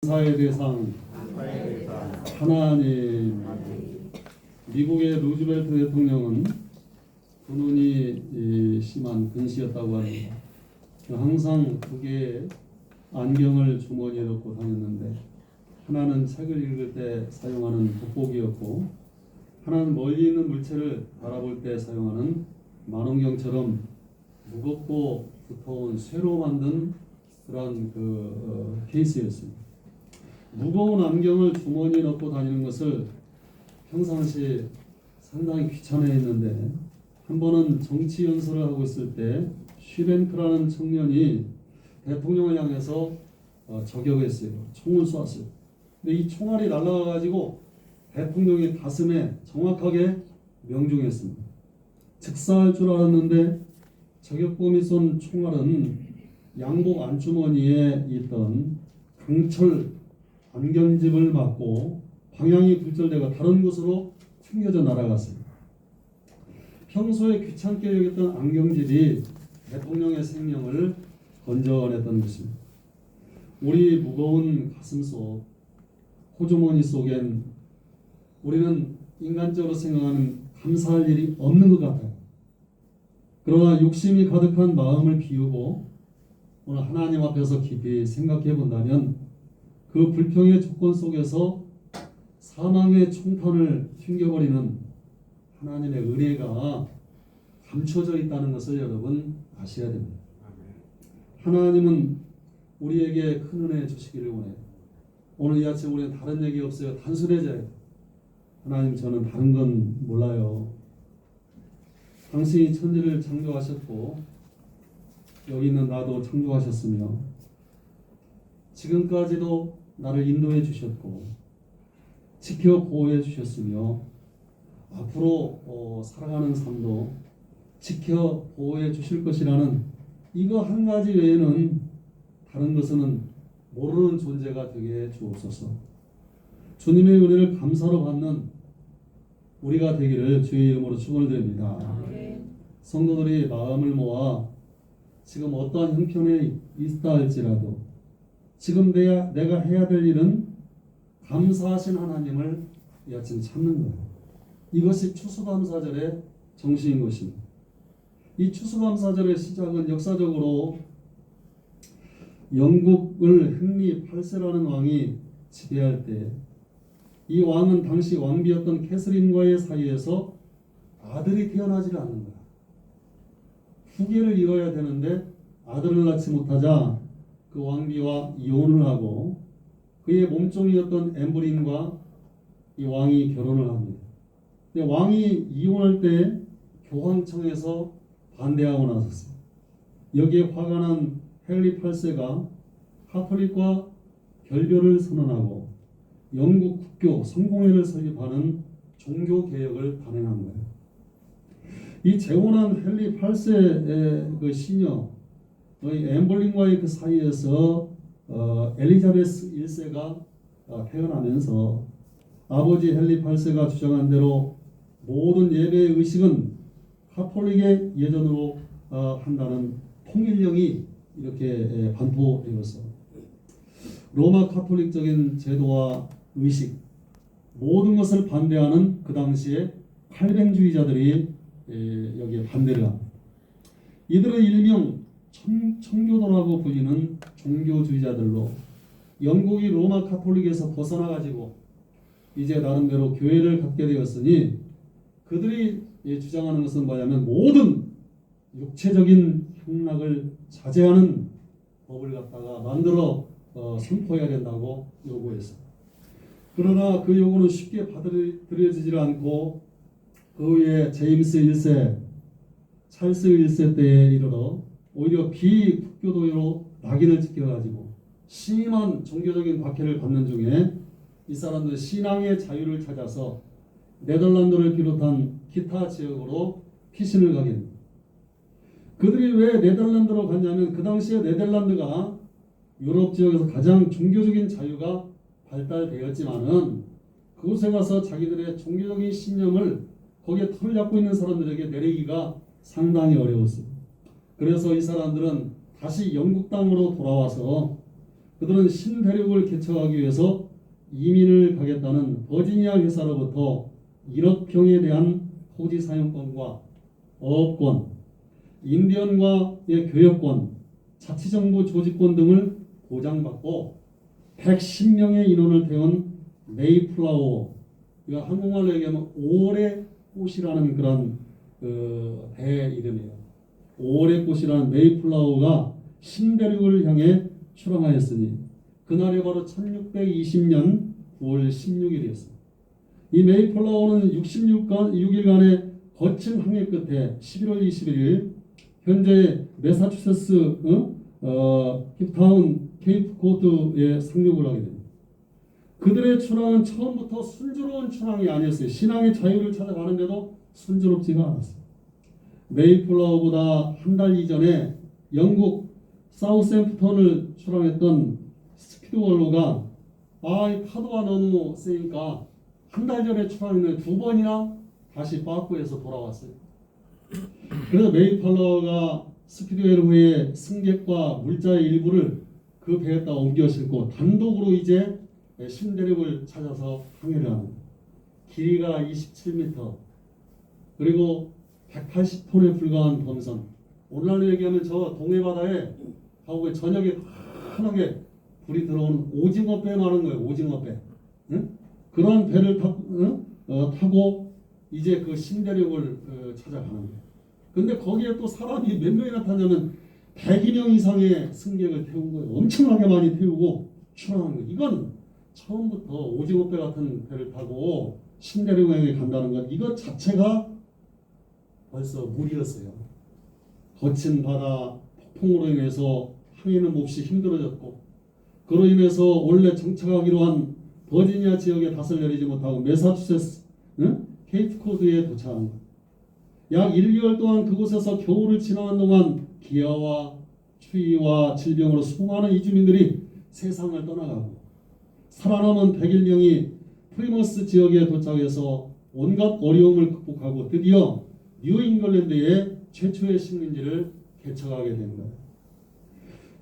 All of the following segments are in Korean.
사의 대상 하나님. 미국의 루즈벨트 대통령은 눈이 심한 근시였다고 합니다. 항상 두 개의 안경을 주머니에 넣고 다녔는데, 하나는 책을 읽을 때 사용하는 돋보기였고, 하나는 멀리 있는 물체를 바라볼 때 사용하는 망원경처럼 무겁고 두터운 쇠로 만든 그런 케이스였습니다. 무거운 안경을 주머니에 넣고 다니는 것을 평상시 상당히 귀찮아했는데, 한 번은 정치 연설을 하고 있을 때 슈벤크라는 청년이 대통령을 향해서 저격했어요. 총을 쏘았어요. 근데 이 총알이 날아가가지고 대통령의 가슴에 정확하게 명중했습니다. 즉사할 줄 알았는데 저격범이 쏜 총알은 양복 안주머니에 있던 강철 안경집을 맞고 방향이 불절되고 다른 곳으로 튕겨져 날아갔습니다. 평소에 귀찮게 여겼던 안경집이 대통령의 생명을 건져냈던 것입니다. 우리 무거운 가슴속, 호주머니 속엔 우리는 인간적으로 생각하는 감사할 일이 없는 것 같아요. 그러나 욕심이 가득한 마음을 비우고 오늘 하나님 앞에서 깊이 생각해 본다면, 그 불평의 조건 속에서 사망의 총탄을 튕겨버리는 하나님의 은혜가 감춰져 있다는 것을 여러분 아셔야 됩니다. 하나님은 우리에게 큰 은혜 주시기를 원해요. 오늘 이 아침 우리는 다른 얘기 없어요. 단순해져요. 하나님, 저는 다른 건 몰라요. 당신이 천지를 창조하셨고 여기 있는 나도 창조하셨으며 지금까지도 나를 인도해 주셨고 지켜 보호해 주셨으며 앞으로 살아가는 삶도 지켜 보호해 주실 것이라는 이거 한 가지 외에는 다른 것은 모르는 존재가 되게 해 주옵소서. 주님의 은혜를 감사로 받는 우리가 되기를 주의 이름으로 축원을 드립니다. 성도들이 마음을 모아 지금 어떠한 형편에 있다 할지라도 지금 내가 해야 될 일은 감사하신 하나님을 이 아침 찾는 거예요. 이것이 추수감사절의 정신인 것입니다. 이 추수감사절의 시작은 역사적으로 영국을 헨리 8세라는 왕이 지배할 때, 이 왕은 당시 왕비였던 캐서린과의 사이에서 아들이 태어나지를 않는 거야. 후계를 이어야 되는데 아들을 낳지 못하자 그 왕비와 이혼을 하고 그의 몸종이었던 엠브린과 이 왕이 결혼을 합니다. 근데 왕이 이혼할 때 교황청에서 반대하고 나섰어요. 여기에 화가 난 헨리 8세가 카톨릭과 결별을 선언하고 영국 국교 성공회를 설립하는 종교개혁을 단행한 거예요. 이 재혼한 헨리 8세의 그 시녀 엠블린과의 그 사이에서 엘리자베스 1세가 태어나면서 아버지 헨리 8세가 주장한 대로 모든 예배의 의식은 카톨릭의 예전으로 한다는 통일령이 이렇게 반포되었어. 로마 카톨릭적인 제도와 의식, 모든 것을 반대하는 그 당시에 칼뱅주의자들이 여기에 반대를 합니다. 이들은 일명 청교도라고 불리는 종교주의자들로 영국이 로마 카톨릭에서 벗어나가지고 이제 나름대로 교회를 갖게 되었으니, 그들이 주장하는 것은 뭐냐면 모든 육체적인 향락을 자제하는 법을 갖다가 만들어 선포해야 된다고 요구했어요. 그러나 그 요구는 쉽게 받아들여지질 않고 그 후에 제임스 1세, 찰스 1세 때에 이르러 오히려 비국교도로 낙인을 찍혀가지고 심한 종교적인 박해를 받는 중에 이 사람들은 신앙의 자유를 찾아서 네덜란드를 비롯한 기타 지역으로 피신을 가게 됩니다. 그들이 왜 네덜란드로 갔냐면 그 당시에 네덜란드가 유럽 지역에서 가장 종교적인 자유가 발달되었지만은 그곳에 가서 자기들의 종교적인 신념을 거기에 털을 잡고 있는 사람들에게 내리기가 상당히 어려웠습니다. 그래서 이 사람들은 다시 영국 땅으로 돌아와서 그들은 신대륙을 개척하기 위해서 이민을 가겠다는 버지니아 회사로부터 1억 평에 대한 토지 사용권과 어업권, 인디언과의 교역권, 자치정부 조직권 등을 보장받고 110명의 인원을 태운 메이플라워, 이거 한국말로 얘기하면 5월의 꽃이라는 그런 배 이름이에요. 5월의 꽃이라는 메이플라워가 신대륙을 향해 출항하였으니 그날이 바로 1620년 9월 16일이었습니다. 이 메이플라워는 66일간의 거친 항해 끝에 11월 21일 현재 매사추세츠 힙타운 케이프코드에 상륙을 하게 됩니다. 그들의 출항은 처음부터 순조로운 출항이 아니었어요. 신앙의 자유를 찾아가는데도 순조롭지가 않았어요. 메이플라워보다 한 달 이전에 영국 사우샘프턴을 출항했던 스피드월로가 이 파도가 너무 세니까 한 달 전에 출항했는데 2번이나 다시 빠꾸에서 돌아왔어요. 그래서 메이플라워가 스피드웰로의 승객과 물자의 일부를 그 배에다 옮겨 싣고 단독으로 이제 신대륙을 찾아서 항해를 합니다. 길이가 27m 그리고 180톤에 불과한 범선. 오늘날로 얘기하면 저 동해바다에 가고 저녁에 환하게 불이 들어오는 오징어배 많은 거예요. 오징어배. 응? 그런 배를 타고 이제 그 신대륙을 찾아가는 거예요. 근데 거기에 또 사람이 몇 명이나 탔냐면 100명 이상의 승객을 태운 거예요. 엄청나게 많이 태우고 출항한 거예요. 이건 처음부터 오징어배 같은 배를 타고 신대륙에 간다는 것, 이것 자체가 벌써 무리였어요. 거친 바다 폭풍으로 인해서 항해는 몹시 힘들어졌고, 그로 인해서 원래 정착하기로 한 버지니아 지역에 닷을 내리지 못하고 매사추세츠 케이프코드에 도착한 것. 약 1개월 동안 그곳에서 겨울을 지나는 동안 기아와 추위와 질병으로 수많은 이주민들이 세상을 떠나가고, 살아남은 101명이 프리머스 지역에 도착해서 온갖 어려움을 극복하고 드디어 뉴잉글랜드의 최초의 식민지를 개척하게 된 거예요.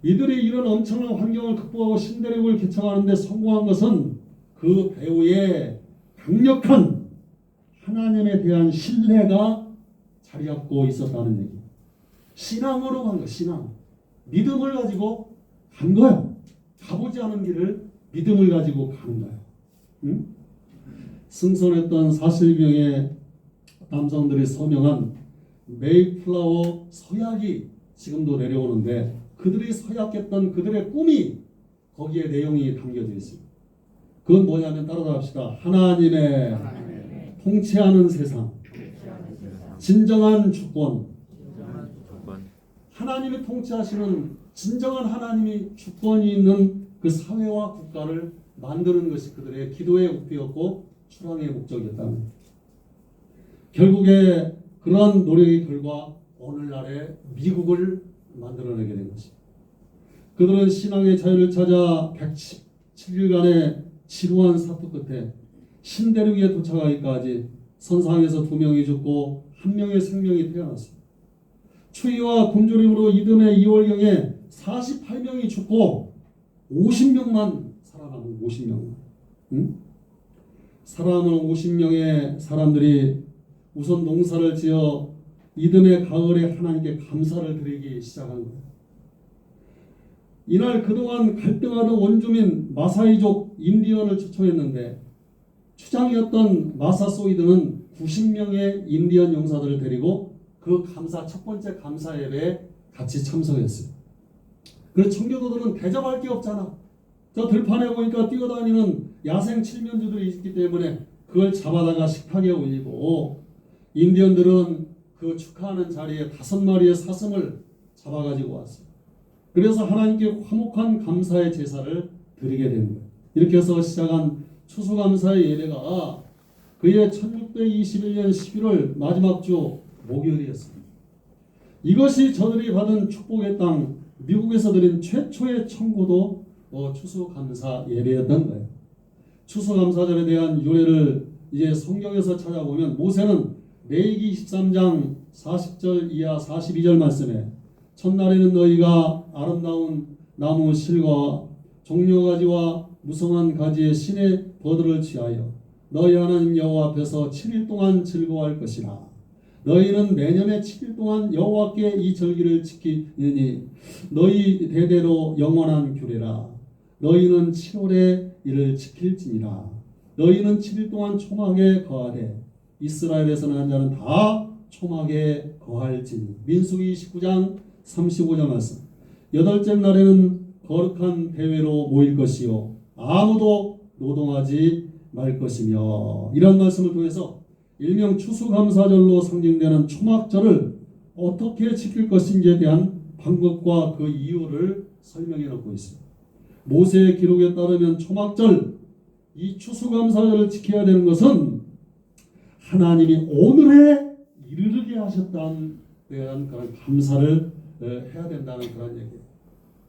이들이 이런 엄청난 환경을 극복하고 신대륙을 개척하는 데 성공한 것은 그 배후에 강력한 하나님에 대한 신뢰가 자리 잡고 있었다는 얘기. 신앙으로 간 거야. 신앙. 믿음을 가지고 간 거야. 가보지 않은 길을 믿음을 가지고 가는 거야. 응? 승선했던 40명의 남성들이 서명한 메이플라워 서약이 지금도 내려오는데, 그들이 서약했던 그들의 꿈이 거기에 내용이 담겨져 있습니다. 그건 뭐냐면 따라합시다. 하나님의 통치하는 세상, 진정한 주권. 하나님이 통치하시는 진정한 하나님이 주권이 있는 그 사회와 국가를 만드는 것이 그들의 기도의 목표였고 출항의 목적이었답니다. 결국에 그러한 노력의 결과 오늘날의 미국을 만들어내게 된 것입니다. 그들은 신앙의 자유를 찾아 117일간의 지루한 사투 끝에 신대륙에 도착하기까지 선상에서 2명이 죽고 1명의 생명이 태어났습니다. 추위와 굶주림으로 이듬해 2월경에 48명이 죽고 50명만 살아남은 50명만. 응? 살아남은 50명의 사람들이 우선 농사를 지어 이듬해 가을에 하나님께 감사를 드리기 시작한 거예요. 이날 그동안 갈등하던 원주민 마사이족 인디언을 초청했는데 추장이었던 마사소이드는 90명의 인디언 용사들을 데리고 그 첫 번째 감사 예배에 같이 참석했어요. 그래서 청교도들은 대접할 게 없잖아. 저 들판에 보니까 뛰어다니는 야생 칠면조들이 있기 때문에 그걸 잡아다가 식탁에 올리고, 인디언들은 그 축하하는 자리에 5마리의 사슴을 잡아가지고 왔어요. 그래서 하나님께 화목한 감사의 제사를 드리게 된 거예요. 이렇게 해서 시작한 추수감사의 예배가 그의 1621년 11월 마지막 주 목요일이었습니다. 이것이 저들이 받은 축복의 땅 미국에서 드린 최초의 청고도 추수감사 예배였던 거예요. 추수감사절에 대한 유래를 이제 성경에서 찾아보면 모세는 레위기 23장 40절 이하 42절 말씀에 첫날에는 너희가 아름다운 나무 실과 종려가지와 무성한 가지의 신의 버들을 취하여 너희 하나님 여호와 앞에서 7일 동안 즐거워할 것이라. 너희는 매년에 7일 동안 여호와께 이 절기를 지키느니 너희 대대로 영원한 규례라. 너희는 7월에 이를 지킬지니라. 너희는 7일 동안 초막에 거하되 이스라엘에서 난 자는 다 초막에 거할지니. 민수기 19장 35절 말씀. 여덟째 날에는 거룩한 대회로 모일 것이요 아무도 노동하지 말 것이며. 이런 말씀을 통해서 일명 추수감사절로 상징되는 초막절을 어떻게 지킬 것인지에 대한 방법과 그 이유를 설명해 놓고 있습니다. 모세의 기록에 따르면 초막절, 이 추수감사절을 지켜야 되는 것은 하나님이 오늘에 이르게 하셨다는 그런 감사를 해야 된다는 그런 얘기예요.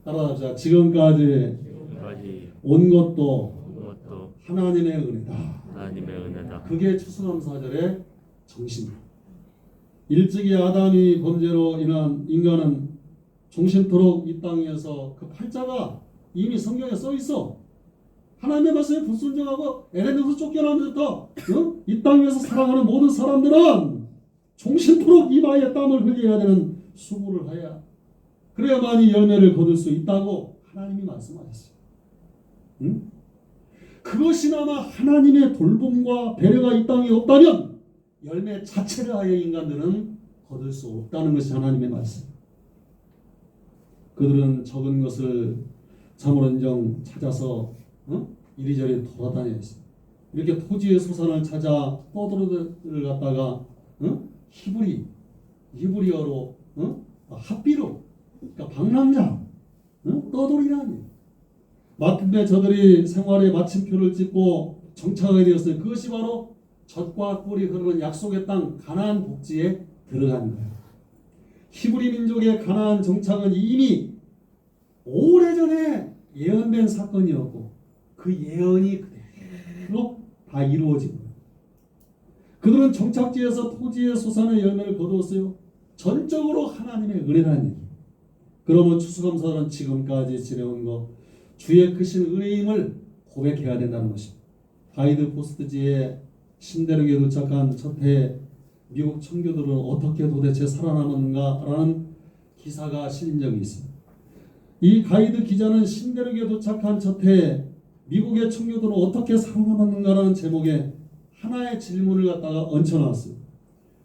따라합시다. 지금까지 온 것도 하나님의 은혜다. 그게 추수감사절의 정신이에요. 일찍이 아담이 범죄로 인한 인간은 종신토록 이 땅에서 그 팔자가 이미 성경에 써 있어. 하나님의 말씀에 불순종하고 에덴에서 쫓겨나면서 이 땅에서 살아가는 모든 사람들은 종신토록 이마에 땀을 흘려야 되는 수고를 해야 그래야만이 열매를 거둘 수 있다고 하나님이 말씀하셨어요. 응? 그것이나마 하나님의 돌봄과 배려가 이 땅에 없다면 열매 자체를 하여 인간들은 거둘 수 없다는 것이 하나님의 말씀. 그들은 적은 것을 자물원정 찾아서 이리저리 돌아다녀 있습니다. 이렇게 토지의 소산을 찾아 떠돌이를 갖다가 히브리어로 핫비로 그러니까 방랑자 떠돌이라니. 마침내 저들이 생활의 마침표를 찍고 정착하게 되었어요. 그것이 바로 젖과 꿀이 흐르는 약속의 땅 가나안 복지에 들어간 거예요. 히브리 민족의 가나안 정착은 이미 오래전에 예언된 사건이었고 그 예언이 그대로 다 이루어진 거예요. 그들은 정착지에서 토지의 소산의 열매를 거두었어요. 전적으로 하나님의 은혜라는 얘기. 그러면 추수감사절은 지금까지 지내온 것 주의 크신 은혜임을 고백해야 된다는 것입니다. 하이드 포스트지에 신대륙에 도착한 첫 해에 미국 청교도들은 어떻게 도대체 살아남았는가라는 기사가 실린 적이 있습니다. 이 가이드 기자는 신대륙에 도착한 첫 해에 미국의 청교도는 어떻게 살아남았는가라는 제목의 하나의 질문을 갖다가 얹혀놨어요.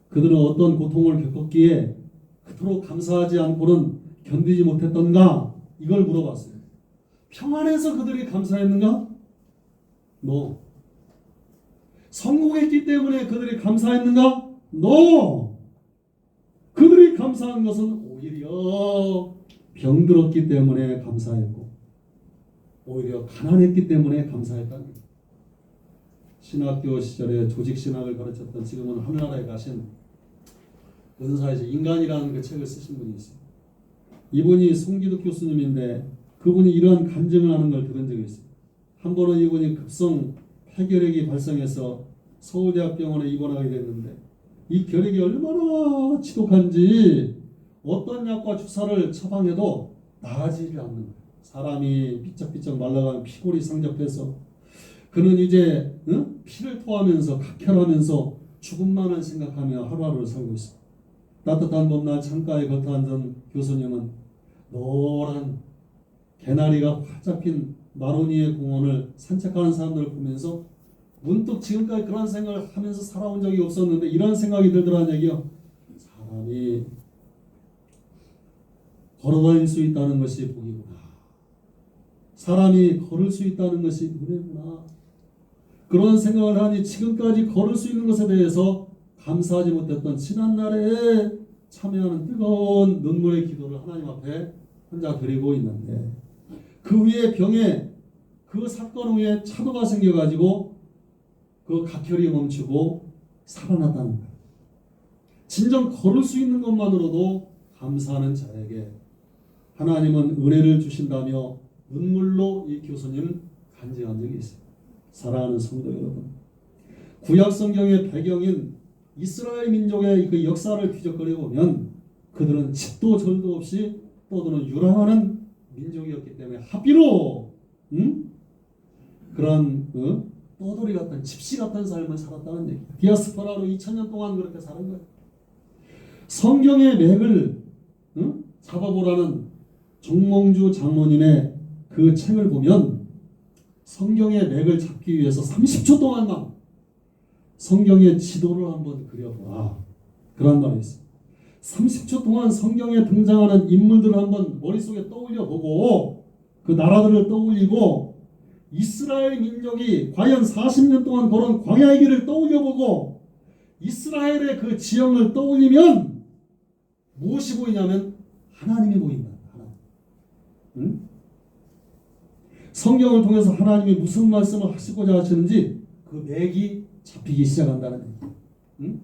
그들은 어떤 고통을 겪었기에 그토록 감사하지 않고는 견디지 못했던가 이걸 물어봤어요. 평안해서 그들이 감사했는가? No. 성공했기 때문에 그들이 감사했는가? No. 그들이 감사한 것은 오히려 병들었기 때문에 감사했고 오히려 가난했기 때문에 감사했다는 거예요. 신학교 시절에 조직신학을 가르쳤던 지금은 하늘나라에 가신 은사에서 인간이라는 그 책을 쓰신 분이 있어요. 이분이 송기득 교수님인데 그분이 이러한 간증을 하는 걸 들은 적이 있어요. 한 번은 이분이 급성 폐결핵이 발생해서 서울대학병원에 입원하게 됐는데 이 결핵이 얼마나 지독한지 어떤 약과 주사를 처방해도 나아지지 않는 거예요. 사람이 삐쩍삐쩍 말라가면 피골이 상접해서 그는 이제 피를 토하면서 각혈하면서 죽음만을 생각하며 하루하루를 살고 있습니다. 따뜻한 봄날 창가에 겉에 앉은 교수님은 노란 개나리가 활짝 핀 마로니에 공원을 산책하는 사람들을 보면서 문득 지금까지 그런 생각을 하면서 살아온 적이 없었는데 이런 생각이 들더라는 얘기요. 사람이 걸어다닐 수 있다는 것이 복이구나. 사람이 걸을 수 있다는 것이 은혜구나. 그런 생각을 하니 지금까지 걸을 수 있는 것에 대해서 감사하지 못했던 지난날에 참여하는 뜨거운 눈물의 기도를 하나님 앞에 혼자 드리고 있는데 그 위에 병에 그 사건 후에 차도가 생겨가지고 그 각혈이 멈추고 살아났다는 거예요. 진정 걸을 수 있는 것만으로도 감사하는 자에게 하나님은 은혜를 주신다며 눈물로 이 교수님 간증한 적이 있어요. 사랑하는 성도 여러분, 구약 성경의 배경인 이스라엘 민족의 그 역사를 뒤적거려 보면 그들은 집도 절도 없이 떠드는 유랑하는 민족이었기 때문에 합비로 그런 떠돌이 같은 집시 같은 삶을 살았다는 얘기예요. 디아스포라로 2000년 동안 그렇게 사는 거예요. 성경의 맥을 잡아보라는 정몽주 장로님의 그 책을 보면 성경의 맥을 잡기 위해서 30초 동안만 성경의 지도를 한번 그려보라. 그런 말이 있어요. 30초 동안 성경에 등장하는 인물들을 한번 머릿속에 떠올려보고 그 나라들을 떠올리고 이스라엘 민족이 과연 40년 동안 걸은 광야의 길을 떠올려보고 이스라엘의 그 지형을 떠올리면 무엇이 보이냐면 하나님이 보인다. 하나님. 성경을 통해서 하나님이 무슨 말씀을 하시고자 하시는지 그 맥이 잡히기 시작한다는 얘기.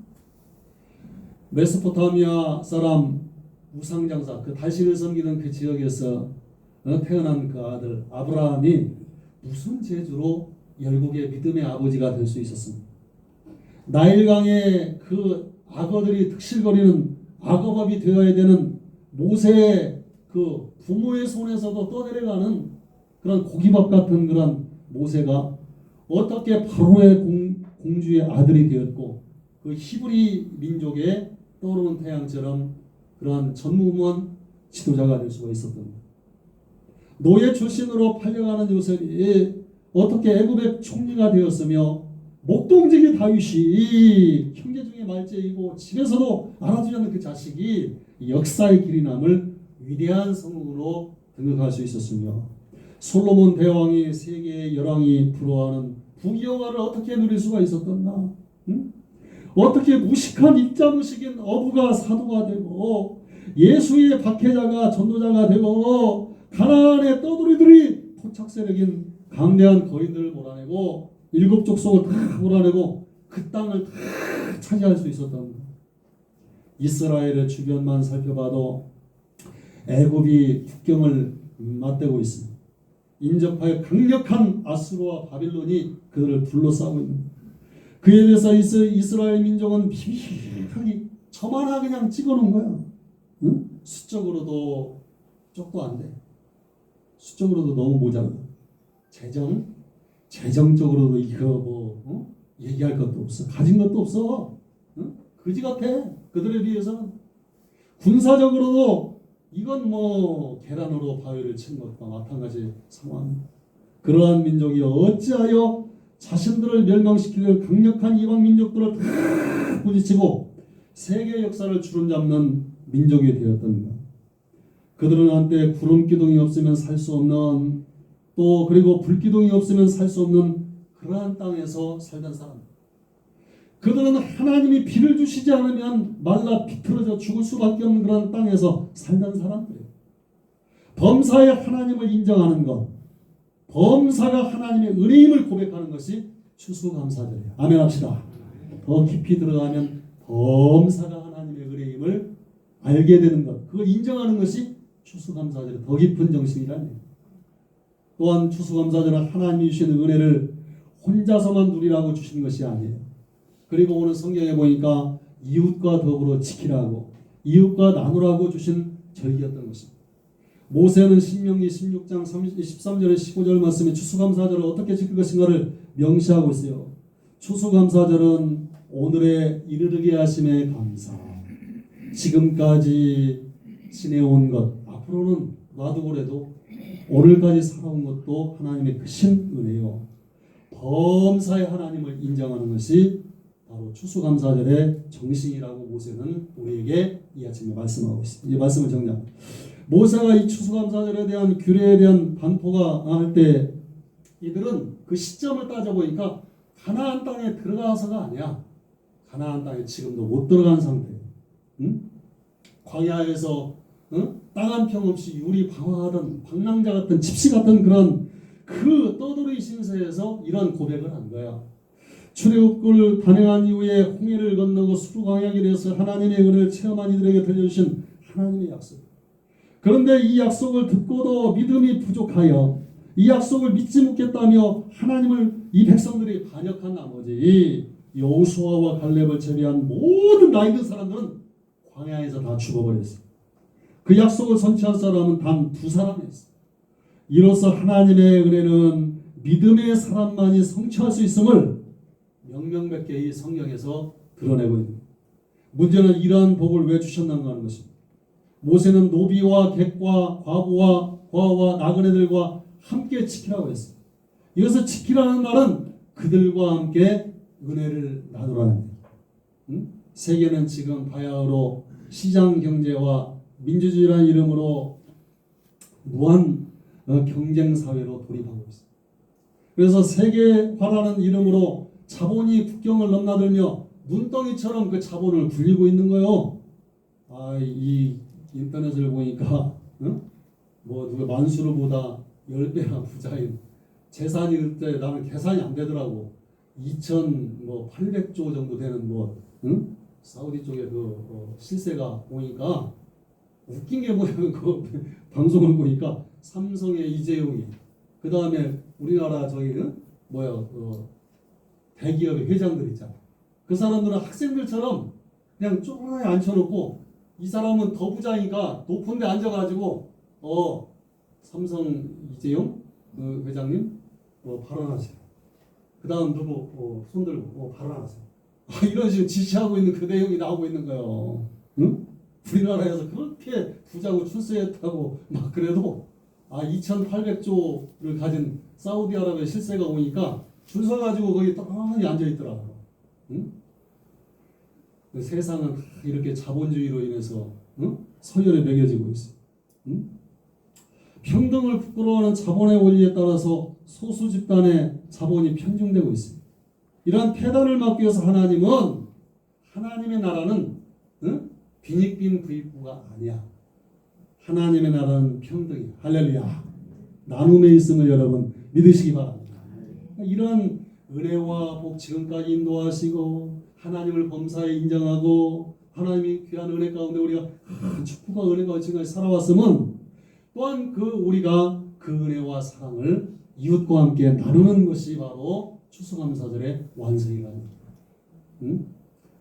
메소포타미아 사람 우상장사 그 달신을 섬기는 그 지역에서 태어난 그 아들 아브라함이 무슨 재주로 열국의 믿음의 아버지가 될 수 있었습니까? 나일강의 그 악어들이 득실거리는 악어밥이 되어야 되는 모세의 그 부모의 손에서도 떠내려가는 그런 고기밥 같은 그런 모세가 어떻게 바로의 공주의 아들이 되었고 그 히브리 민족의 떠오르는 태양처럼 그러한 전무후무한 지도자가 될 수가 있었던 거예요. 노예 출신으로 팔려가는 요셉이 어떻게 애굽의 총리가 되었으며 목동직이 다윗이 형제 중에 말째이고 집에서도 알아주지 않는 그 자식이 역사의 길이 남을 위대한 성공으로 등극할 수 있었으며 솔로몬 대왕이 세계의 열왕이 부러워하는 부귀영화를 어떻게 누릴 수가 있었던가? 어떻게 무식한 입자무식인 어부가 사도가 되고 예수의 박해자가 전도자가 되고 가나안의 떠돌이들이 토착 세력인 강대한 거인들을 몰아내고 일곱 족속을 다 몰아내고 그 땅을 다 차지할 수 있었던 이스라엘의 주변만 살펴봐도 애굽이 국경을 맞대고 있습니다. 인접하여 강력한 아수르와 바빌론이 그들을 둘러싸고 있는 그에 대해서 이스라엘 민족은 비밀하게 점 하나 그냥 찍어놓은 거야. 수적으로도 쪽도 안 돼. 수적으로도 너무 모자라. 재정적으로도 이거 얘기할 것도 없어. 가진 것도 없어. 그지 같아. 그들에 비해서는 군사적으로도 이건 계란으로 바위를 친 것과 마찬가지 상황. 그러한 민족이 어찌하여 자신들을 멸망시키는 강력한 이방 민족들을 다 부딪히고 세계 역사를 주름잡는 민족이 되었던가. 그들은 한때 구름 기둥이 없으면 살 수 없는 또 그리고 불 기둥이 없으면 살 수 없는 그러한 땅에서 살던 사람. 그들은 하나님이 비를 주시지 않으면 말라 비틀어져 죽을 수밖에 없는 그런 땅에서 살던 사람들이에요. 범사의 하나님을 인정하는 것, 범사가 하나님의 은혜임을 고백하는 것이 추수감사절이에요. 아멘 합시다. 더 깊이 들어가면 범사가 하나님의 은혜임을 알게 되는 것, 그걸 인정하는 것이 추수감사절의 더 깊은 정신이라는 얘기예요. 또한 추수감사절은 하나님이 주신 은혜를 혼자서만 누리라고 주신 것이 아니에요. 그리고 오늘 성경에 보니까 이웃과 더불어 지키라고 이웃과 나누라고 주신 절기였던 것입니다. 모세는 신명기 16장 13절에 15절 말씀에 추수감사절을 어떻게 지킬 것인가를 명시하고 있어요. 추수감사절은 오늘에 이르게 하심에 감사. 지금까지 지내온 것 앞으로는 놔두고라도 오늘까지 살아온 것도 하나님의 크신 은혜요. 범사의 하나님을 인정하는 것이 바로 추수감사절의 정신이라고 모세는 우리에게 이 아침에 말씀하고 있습니다. 이 말씀을 정리합니다. 모세가 이 추수감사절에 대한 규례에 대한 반포가 할 때 이들은 그 시점을 따져보니까 가나안 땅에 들어가서가 아니야. 가나안 땅에 지금도 못 들어간 상태예요. 광야에서 땅 한 평 없이 유리 방황하던 방랑자 같은 집시 같은 그런 그 떠돌이 신세에서 이런 고백을 한 거야. 출애굽을 단행한 이후에 홍해를 건너고 수르광야길에서 하나님의 은혜를 체험한 이들에게 들려주신 하나님의 약속. 그런데 이 약속을 듣고도 믿음이 부족하여 이 약속을 믿지 못겠다며 하나님을 이 백성들이 반역한 나머지 여호수아와 갈렙을 제외한 모든 나이 든 사람들은 광야에서 다 죽어버렸어요. 그 약속을 선취한 사람은 단 2사람이었어요. 이로써 하나님의 은혜는 믿음의 사람만이 성취할 수 있음을 명명백계 이 성경에서 드러내고 있습니다. 문제는 이러한 복을 왜 주셨는가 하는 것입니다. 모세는 노비와 객과 과부와 고아와 나그네들과 함께 지키라고 했습니다. 이것을 지키라는 말은 그들과 함께 은혜를 나누라는 얘기예요. 세계는 지금 바야흐로 시장 경제와 민주주의라는 이름으로 무한 경쟁 사회로 돌입하고 있습니다. 그래서 세계화라는 이름으로 자본이 국경을 넘나들며 눈덩이처럼 그 자본을 굴리고 있는 거예요. 이 인터넷을 보니까 뭐 누가 만수르보다 10배나 부자인 재산이 그때 나는 계산이 안 되더라고. 2,800조 정도 되는 사우디 쪽에 그 실세가 보니까 웃긴 게 뭐냐면 그 방송을 보니까 삼성의 이재용이 그 다음에 우리나라 대기업의 회장들 있잖아. 그 사람들은 학생들처럼 그냥 쪼그라에 앉혀놓고 이 사람은 더 부자니까 높은 데 앉아가지고 삼성 이재용 그 회장님 발언하세요. 그 다음 누구 손들고 발언하세요. 이런 식으로 지시하고 있는 그 내용이 나오고 있는 거예요. 응? 우리나라에서 그렇게 부자고 출세했다고 막 그래도 2,800조를 가진 사우디아라비아 실세가 오니까 줄 서가지고 거기 떡하니 앉아있더라고요. 응? 세상은 이렇게 자본주의로 인해서 서열에 매겨지고 있어요. 응? 평등을 부끄러워하는 자본의 원리에 따라서 소수 집단의 자본이 편중되고 있습니다. 이러한 폐단을 막기 위해서 하나님의 나라는 빈익빈 부익부가 아니야. 하나님의 나라는 평등이야. 할렐루야. 나눔에 있음을 여러분 믿으시기 바랍니다. 이런 은혜와 복 지금까지 인도하시고 하나님을 범사에 인정하고 하나님이 귀한 은혜 가운데 우리가 축복과 은혜가 지금까지 살아왔으면 또한 우리가 그 은혜와 사랑을 이웃과 함께 나누는 것이 바로 추수감사절의 완성이랍니다.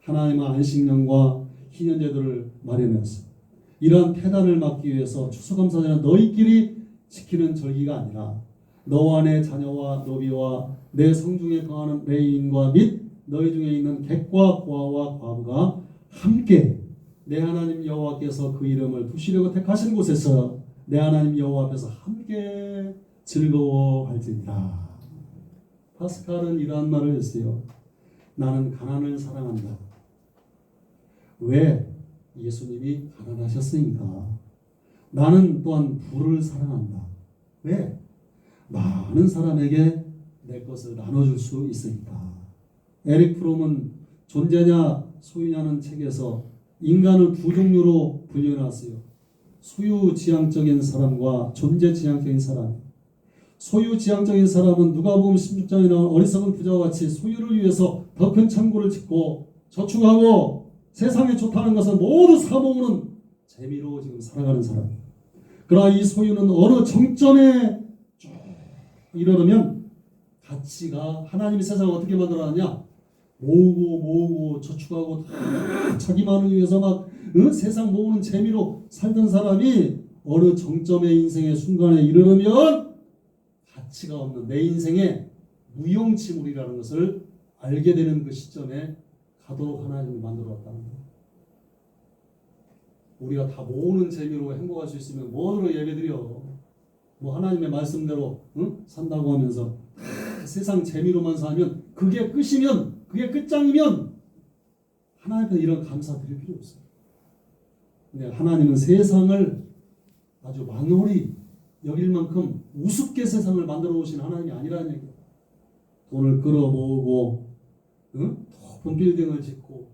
하나님은 안식년과 희년제도를 마련했습니다. 이러한 폐단을 막기 위해서 추수감사절은 너희끼리 지키는 절기가 아니라 너와 내 자녀와 노비와 내 성중에 거하는 레위인과 및 너희 중에 있는 객과 고아와 과부가 함께 내 하나님 여호와께서 그 이름을 두시려고 택하신 곳에서 내 하나님 여호와 앞에서 함께 즐거워할지니라. 파스칼은 이러한 말을 했어요. 나는 가난을 사랑한다. 왜? 예수님이 가난하셨으니까. 나는 또한 부를 사랑한다. 왜? 많은 사람에게 내 것을 나눠줄 수 있으니까. 에릭 프롬은 존재냐 소유냐는 책에서 인간을 두 종류로 분류해놨어요. 소유지향적인 사람과 존재지향적인 사람. 소유지향적인 사람은 누가복음 16장에 나온 어리석은 부자와 같이 소유를 위해서 더 큰 창고를 짓고 저축하고 세상에 좋다는 것을 모두 사모으는 재미로 지금 살아가는 사람이에요. 그러나 이 소유는 어느 정점에 쭉 이르르면 가치가 하나님이 세상을 어떻게 만들어놨냐? 모으고 저축하고 다 자기만을 위해서 막 세상 모으는 재미로 살던 사람이 어느 정점의 인생의 순간에 이르르면 가치가 없는 내 인생의 무용지물이라는 것을 알게 되는 그 시점에 가도록 하나님이 만들어왔다는 거예요. 우리가 다 모으는 재미로 행복할 수 있으면 뭐로 예배드려? 하나님의 말씀대로 산다고 하면서 세상 재미로만 살면 그게 끝이면 그게 끝장이면 하나님께 이런 감사 드릴 필요 없어요. 근데 하나님은 세상을 아주 만홀히 여길 만큼 우습게 세상을 만들어 놓으신 하나님이 아니라는 얘기예요. 돈을 끌어 모으고 높은 빌딩을 짓고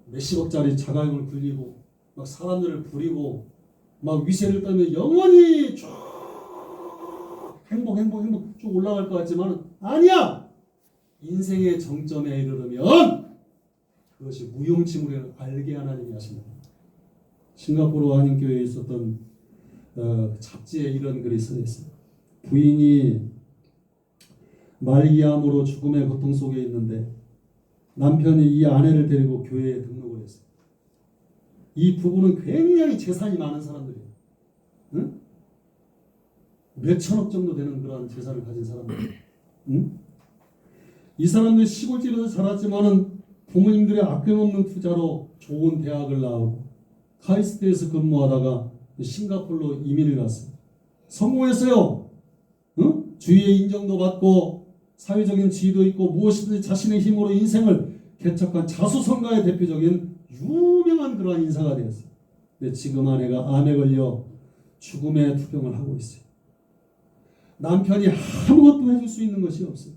몇십억짜리 자가용을 굴리고 막 사람들을 부리고 막 위세를 떨며 영원히 쭉 행복 쭉 올라갈 것 같지만 아니야. 인생의 정점에 이르르면 그것이 무용지물을 알게 하나님이 하신다. 싱가포르 한인교회에 있었던 잡지에 이런 글이 써 있어요. 부인이 말기암으로 죽음의 고통 속에 있는데 남편이 이 아내를 데리고 교회에 등록을 했어요. 이 부부는 굉장히 재산이 많은 사람들이에요. 응? 몇 천억 정도 되는 그런 재산을 가진 사람들. 응? 이 사람들 시골집에서 자랐지만은 부모님들의 아낌없는 투자로 좋은 대학을 나오고 카이스트에서 근무하다가 싱가포르로 이민을 갔어요. 성공했어요. 응? 주위의 인정도 받고 사회적인 지위도 있고 무엇이든지 자신의 힘으로 인생을 개척한 자수성가의 대표적인 유명한 그러한 인사가 되었어요. 근데 지금 아내가 암에 걸려 죽음의 투병을 하고 있어요. 남편이 아무것도 해줄 수 있는 것이 없어요.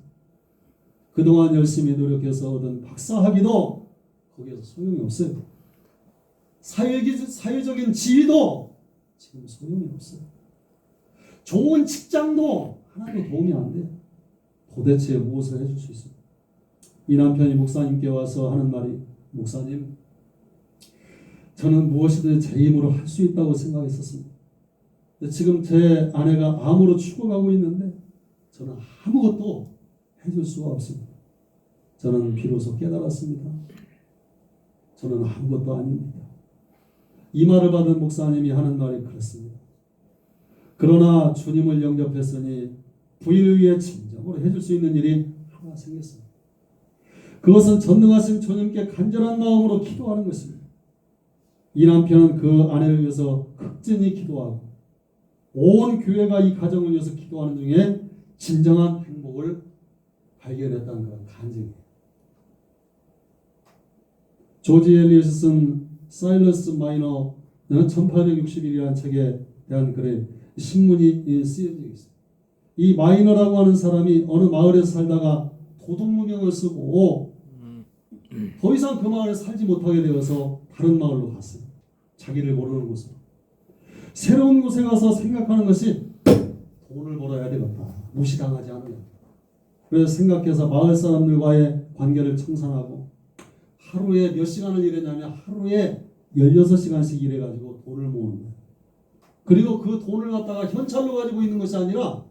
그동안 열심히 노력해서 얻은 박사학위도 거기에서 소용이 없어요. 사회적인 지위도 지금 소용이 없어요. 좋은 직장도 하나도 도움이 안 돼요. 도대체 무엇을 해줄 수 있어요? 이 남편이 목사님께 와서 하는 말이, 목사님, 저는 무엇이든 제 힘으로 할 수 있다고 생각했었습니다. 지금 제 아내가 암으로 죽어가고 있는데 저는 아무것도 해줄 수가 없습니다. 저는 비로소 깨달았습니다. 저는 아무것도 아닙니다. 이 말을 받은 목사님이 하는 말이 그렇습니다. 그러나 주님을 영접했으니 부인을 위해 진정으로 해줄 수 있는 일이 하나 생겼습니다. 그것은 전능하신 주님께 간절한 마음으로 기도하는 것입니다. 이 남편은 그 아내를 위해서 극진히 기도하고 온 교회가 이 가정을 위해서 기도하는 중에 진정한 행복을 발견했다는 그런 간증이에요. 조지 엘리엇이 쓴 사일러스 마이너 1861이라는 책에 대한 글에 신문이 쓰여져 있어요. 이 마이너라고 하는 사람이 어느 마을에서 살다가 도둑무명을 쓰고 더 이상 그 마을에 살지 못하게 되어서 다른 마을로 갔어요. 자기를 모르는 곳으로. 새로운 곳에 가서 생각하는 것이 돈을 벌어야 되겠다. 무시당하지 않으려. 그래서 생각해서 마을 사람들과의 관계를 청산하고 하루에 몇 시간을 일했냐면 하루에 16시간씩 일해가지고 돈을 모으는 거예요. 그리고 그 돈을 갖다가 현찰로 가지고 있는 것이 아니라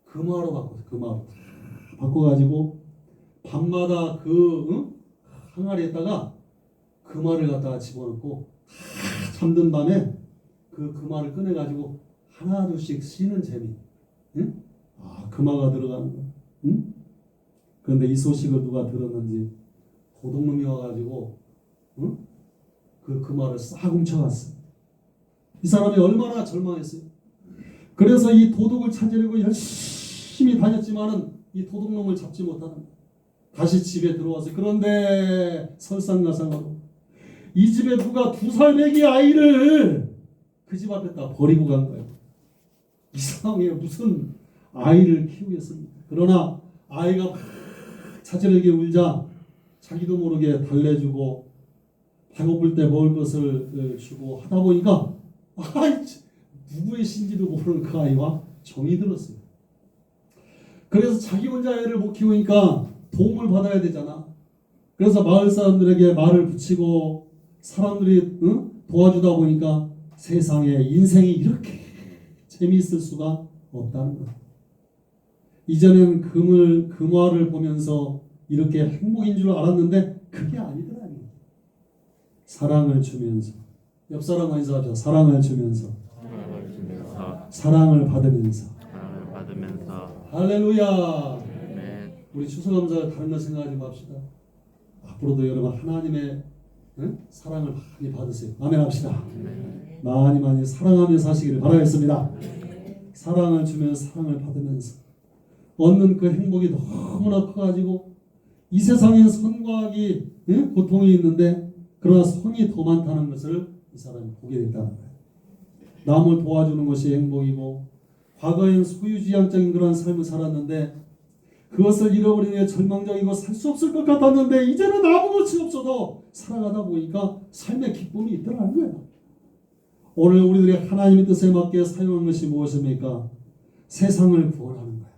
금화로 바꿔서 금화로 바꿔가지고 밤마다 그 항아리에다가 금화를 갖다가 집어넣고 잠든 밤에 그 금화를 꺼내가지고 하나 둘씩 쉬는 재미. 응? 아, 금화가 들어가는 거. 응? 그런데 이 소식을 누가 들었는지 도둑놈이 와가지고 응? 그 금화를 싹 훔쳐갔어. 이 사람이 얼마나 절망했어요. 그래서 이 도둑을 찾으려고 열심히 다녔지만은 이 도둑놈을 잡지 못하는 거예요. 다시 집에 들어와서 그런데 설상가상하고 이 집에 누가 2살 배기 아이를 그 집 앞에다 버리고 간 거예요. 이 상황에 무슨 아이를 키우겠습니까? 그러나 아이가 자잘하게 울자 자기도 모르게 달래주고 배고플 때 먹을 것을 주고 하다 보니까 누구의 신지도 모르는 그 아이와 정이 들었어요. 그래서 자기 혼자 애를 못 키우니까 도움을 받아야 되잖아. 그래서 마을 사람들에게 말을 붙이고 사람들이 도와주다 보니까 세상에 인생이 이렇게 재미있을 수가 없다는 거야. 이전엔 금화를 보면서 이렇게 행복인 줄 알았는데 그게 아니더라니. 사랑을 주면서 옆 사람과 인사하자. 사랑을 주면서 사랑을 받으면서 할렐루야. 우리 추수감사 다른 거 생각하지 맙시다. 앞으로도 여러분 하나님의 사랑을 많이 받으세요. 아멘 합시다. 많이 사랑하며 사시기를 바라겠습니다. 사랑을 주면서 사랑을 받으면서 얻는 그 행복이 너무나 커가지고 이 세상엔 선과 악이 고통이 있는데 그러나 선이 더 많다는 것을 이 사람이 보게 됐다는 거예요. 남을 도와주는 것이 행복이고 과거엔 소유지향적인 그런 삶을 살았는데 그것을 잃어버리며 절망적이고 살 수 없을 것 같았는데 이제는 아무것이 없어도 살아가다 보니까 삶의 기쁨이 있더라는 거예요. 오늘 우리들이 하나님의 뜻에 맞게 사용한 것이 무엇입니까? 세상을 구원하는 거예요.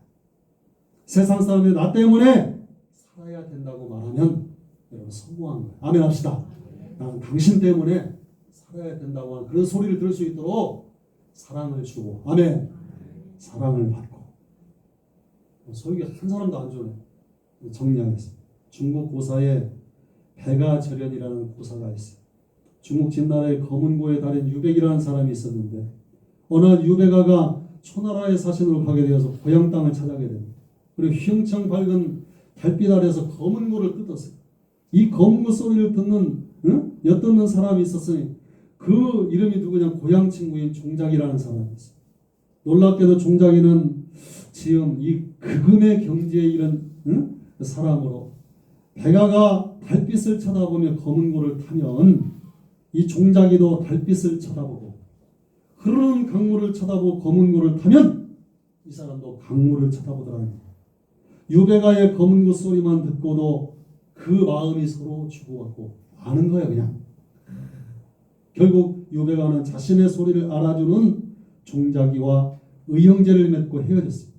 세상 사람이 나 때문에 살아야 된다고 말하면 여러분 성공한 거예요. 아멘 합시다. 나는 당신 때문에 살아야 된다고 하는 그런 소리를 들을 수 있도록 사랑을 주고 아멘. 사랑을 받고 소유가 한 사람도 안 주네. 정리하겠습니다. 중국 고사에 백아절연이라는 고사가 있어요. 중국 진나라의 검은고에 달인 유백이라는 사람이 있었는데 어느 유백아가 초나라의 사신으로 가게 되어서 고향 땅을 찾아가게 됩니다. 그리고 휘영청 밝은 달빛 아래에서 검은 고를 뜯었어요. 이 검은 고 소리를 듣는 엿듣는 사람이 있었으니 그 이름이 누구냐? 고향 친구인 종작이라는 사람이었어요. 놀랍게도 종작이는 지금 이 극음의 경지에 이른 사람으로 백아가 달빛을 쳐다보며 검은 고를 타면 이 종작이도 달빛을 쳐다보고 흐르는 강물을 쳐다보고 검은 고를 타면 이 사람도 강물을 쳐다보더라는 거예요. 유배가의 검은 고 소리만 듣고도 그 마음이 서로 주고받고 아는 거예요. 그냥 결국 유배가는 자신의 소리를 알아주는 종작이와 의형제를 맺고 헤어졌어요.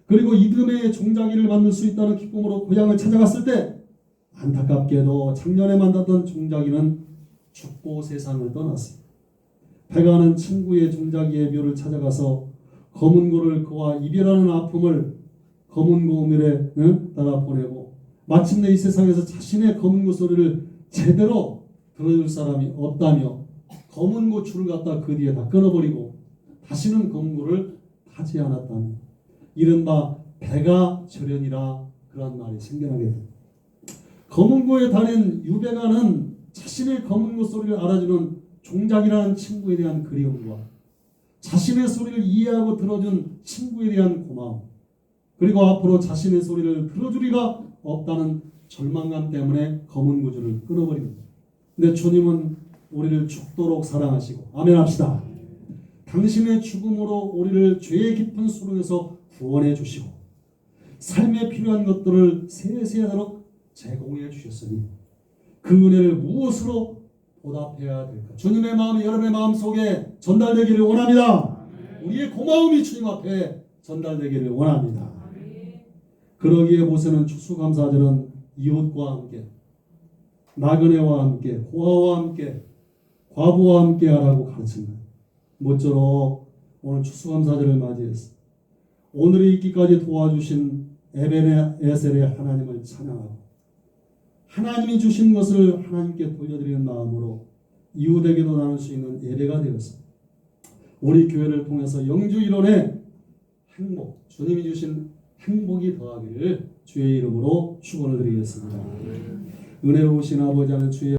그리고 이듬해 종작이를 만날 수 있다는 기쁨으로 고향을 찾아갔을 때 안타깝게도 작년에 만났던 종작이는 죽고 세상을 떠났어요. 백아는 친구의 종작이의 묘를 찾아가서 검은 고를 그와 이별하는 아픔을 검은 고 우물에 따라 보내고 마침내 이 세상에서 자신의 검은 고 소리를 제대로 들어줄 사람이 없다며 검은 고 줄을 갖다 그 뒤에 다 끊어버리고 다시는 검은 고를 타지 않았다며 이른바 백아절연이라 그런 말이 생겨나게 됩니다. 검은 고에 달인 유배가는 자신의 검은 고 소리를 알아주는 종작이라는 친구에 대한 그리움과 자신의 소리를 이해하고 들어준 친구에 대한 고마움 그리고 앞으로 자신의 소리를 들어주리가 없다는 절망감 때문에 검은 고줄을 끊어버립니다. 근데 주님은 우리를 죽도록 사랑하시고 아멘 합시다. 당신의 죽음으로 우리를 죄의 깊은 수렁에서 구원해 주시고 삶에 필요한 것들을 세세하도록 제공해 주셨으니 그 은혜를 무엇으로 보답해야 될까? 주님의 마음이 여러분의 마음속에 전달되기를 원합니다. 우리의 고마움이 주님 앞에 전달되기를 원합니다. 그러기에 모세는 추수감사절은 이웃과 함께 나그네와 함께 고아와 함께 과부와 함께 하라고 가르친 거예요. 모쪼록 오늘 추수감사절을 맞이해서 오늘의 있기까지 도와주신 에베네에셀의 하나님을 찬양하고 하나님이 주신 것을 하나님께 돌려드리는 마음으로 이웃에게도 나눌 수 있는 예배가 되어서 우리 교회를 통해서 영주 일원의 행복, 주님이 주신 행복이 더하기를 주의 이름으로 축원을 드리겠습니다. 은혜로우신 아버지 하나님 주의